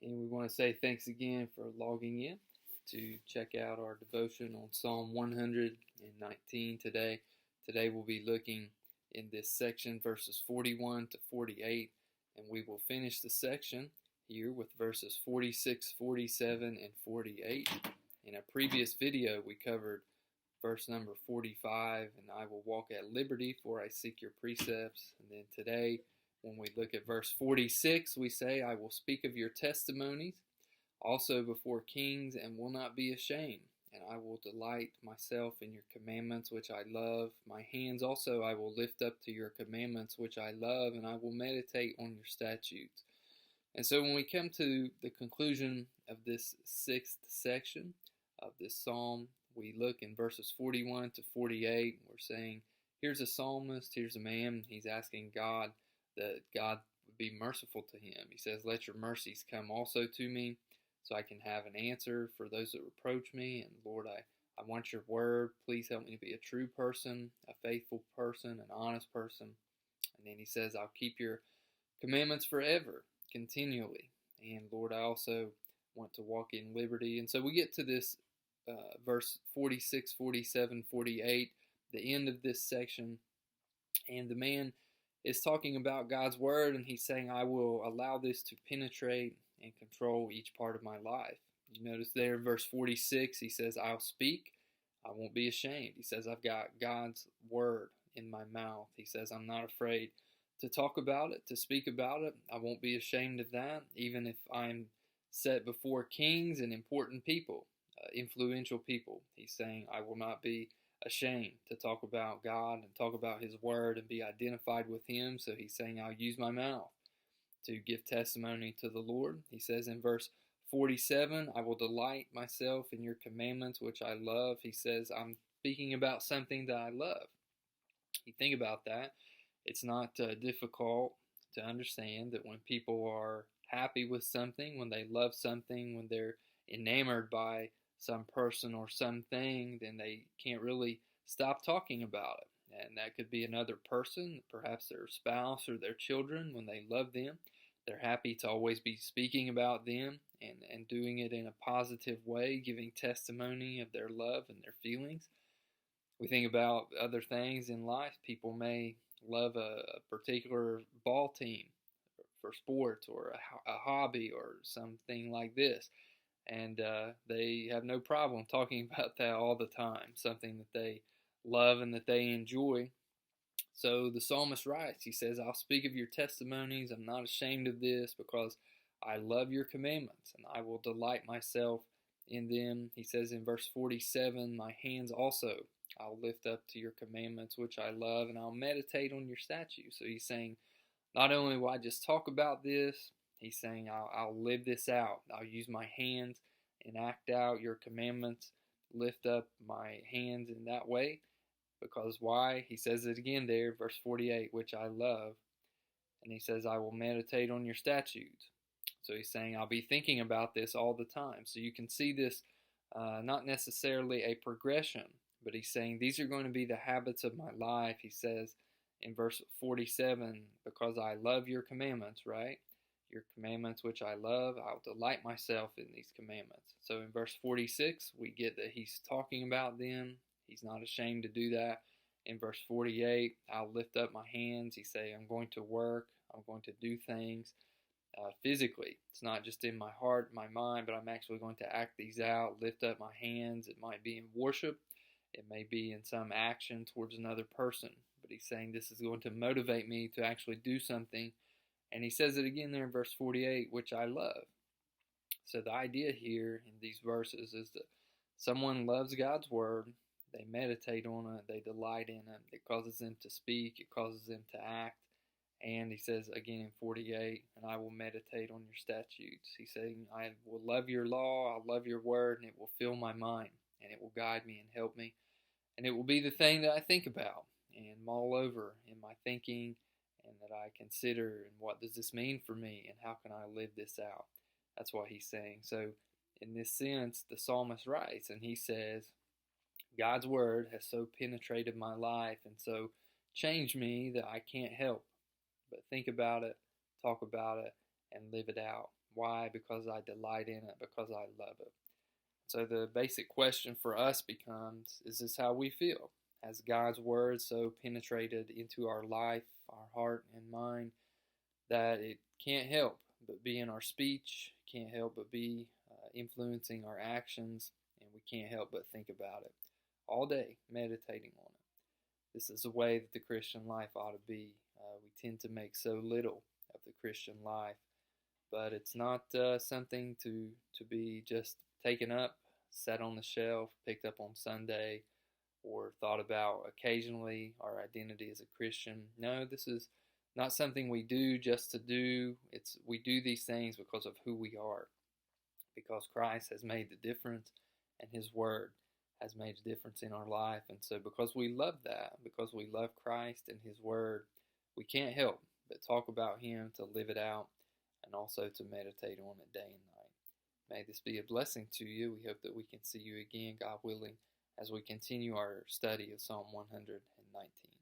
And we want to say thanks again for logging in to check out our devotion on Psalm 119 today. Today we'll be looking in this section verses 41 to 48, and we will finish the section here with verses 46, 47, and 48. In a previous video we covered verse number 45, and I will walk at liberty for I seek your precepts. And then today when we look at verse 46, we say, I will speak of your testimonies also before kings and will not be ashamed. And I will delight myself in your commandments, which I love. My hands also I will lift up to your commandments, which I love, and I will meditate on your statutes. And so when we come to the conclusion of this sixth section of this psalm, we look in verses 41 to 48. We're saying, here's a psalmist, here's a man. He's asking God that God would be merciful to him. He says, let your mercies come also to me, so I can have an answer for those that reproach me. And Lord, I want your word. Please help me to be a true person, a faithful person, an honest person. And then he says, I'll keep your commandments forever, continually. And Lord, I also want to walk in liberty. And so we get to this verse 46, 47, 48, the end of this section. And the man is talking about God's word, and he's saying, I will allow this to penetrate and control each part of my life. You notice there in verse 46, he says, I'll speak, I won't be ashamed. He says, I've got God's word in my mouth. He says, I'm not afraid to talk about it, to speak about it. I won't be ashamed of that, even if I'm set before kings and important people, influential people. He's saying, I will not be ashamed to talk about God and talk about his word and be identified with him. So he's saying, I'll use my mouth to give testimony to the Lord. He says in verse 47, I will delight myself in your commandments, which I love. He says, I'm speaking about something that I love. You think about that. It's not difficult to understand that when people are happy with something, when they love something, when they're enamored by some person or something, then they can't really stop talking about it. And that could be another person, perhaps their spouse or their children. When they love them, they're happy to always be speaking about them and doing it in a positive way, giving testimony of their love and their feelings. We think about other things in life. People may love a particular ball team for sports or a hobby or something like this. And they have no problem talking about that all the time, something that they love and that they enjoy. So the psalmist writes, he says, I'll speak of your testimonies. I'm not ashamed of this because I love your commandments and I will delight myself in them. He says in verse 47, my hands also I'll lift up to your commandments, which I love, and I'll meditate on your statutes. So he's saying, not only will I just talk about this, he's saying I'll live this out. I'll use my hands and act out your commandments, lift up my hands in that way. Because why? He says it again there, verse 48, which I love. And he says, I will meditate on your statutes. So he's saying, I'll be thinking about this all the time. So you can see this not necessarily a progression, but he's saying these are going to be the habits of my life. He says in verse 47, because I love your commandments, right? Your commandments which I love, I'll delight myself in these commandments. So in verse 46, we get that he's talking about them. He's not ashamed to do that. In verse 48, I'll lift up my hands. He's saying, I'm going to work. I'm going to do things physically. It's not just in my heart, my mind, but I'm actually going to act these out, lift up my hands. It might be in worship. It may be in some action towards another person. But he's saying this is going to motivate me to actually do something. And he says it again there in verse 48, which I love. So the idea here in these verses is that someone loves God's word. They meditate on it. They delight in it. It causes them to speak. It causes them to act. And he says again in 48, and I will meditate on your statutes. He's saying, I will love your law. I'll love your word, and it will fill my mind. And it will guide me and help me. And it will be the thing that I think about and mull over in my thinking, and that I consider, and what does this mean for me, and how can I live this out? That's what he's saying. So in this sense, the psalmist writes, and he says, God's word has so penetrated my life and so changed me that I can't help but think about it, talk about it, and live it out. Why? Because I delight in it, because I love it. So the basic question for us becomes, is this how we feel? Has God's word so penetrated into our life, our heart and mind, that it can't help but be in our speech, can't help but be influencing our actions, and we can't help but think about it all day, meditating on it. This is the way that the Christian life ought to be. We tend to make so little of the Christian life, but it's not something to be just taken up, set on the shelf, picked up on Sunday, or thought about occasionally, our identity as a Christian. No, this is not something we do just to do. We do these things because of who we are, because Christ has made the difference, and His Word has made a difference in our life. And so because we love that, because we love Christ and His Word, we can't help but talk about Him, to live it out, and also to meditate on it day and night. May this be a blessing to you. We hope that we can see you again, God willing, as we continue our study of Psalm 119.